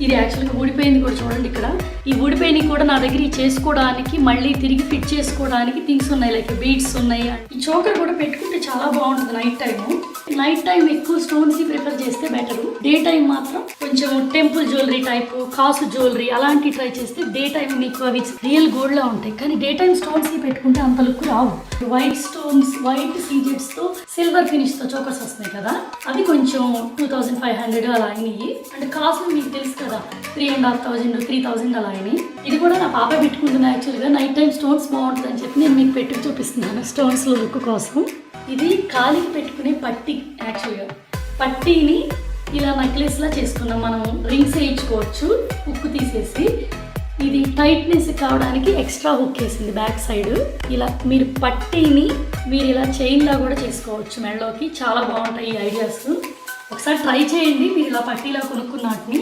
ఇది యాక్చువల్గా ఊడిపోయింది కూడా చూడండి ఇక్కడ. ఈ ఊడిపోయినవి కూడా నా దగ్గర చేసుకోవడానికి మళ్ళీ తిరిగి ఫిట్ చేసుకోవడానికి థింగ్స్ ఉన్నాయి, లైక్ బీడ్స్ ఉన్నాయి. ఈ చోకర్ కూడా పెట్టుకుంటే చాలా బాగుంటుంది నైట్ టైము. నైట్ టైం ఎక్కువ స్టోన్స్ ప్రిఫర్ చేస్తే బెటర్. డే టైం మాత్రం కొంచెం టెంపుల్ జ్యువెలరీ టైప్, కాసు జ్యువెలరీ అలాంటివి ట్రై చేస్తే డే టైం మీకు అవి రియల్ గోల్డ్ లా ఉంటాయి. కానీ డే టైం స్టోన్స్ పెట్టుకుంటే అంత లుక్ రావు. వైట్ స్టోన్స్, వైట్ సీజెట్స్ తో సిల్వర్ ఫినిష్ తో చోకర్స్ వస్తున్నాయి కదా, అది కొంచెం 2500 అలా అయినాయి. అండ్ కాసు మీకు తెలుసు కదా 3500, 3000 అలా అయినాయి. ఇది కూడా నా పాప పెట్టుకుంటున్నా. యాక్చువల్గా నైట్ టైం స్టోన్స్ బాగుంటుంది అని చెప్పి నేను మీకు పెట్టుకు చూపిస్తున్నాను స్టోన్స్ లో లుక్ కోసం. ఇది కాలికి పెట్టుకునే పట్టీ. యాక్చువల్గా పట్టీని ఇలా నెక్లెస్ లా చేసుకున్నాం. మనం రింగ్స్ వేయించుకోవచ్చు హుక్ తీసేసి. ఇది టైట్నెస్ కావడానికి ఎక్స్ట్రా హుక్ వేసింది బ్యాక్ సైడ్. ఇలా మీరు పట్టీని మీరు ఇలా చైన్ లా కూడా చేసుకోవచ్చు మెడలోకి. చాలా బాగుంటాయి ఈ ఐడియాస్. ఒకసారి ట్రై చేయండి. మీరు ఇలా పట్టీలా కొనుక్కున్న వాటిని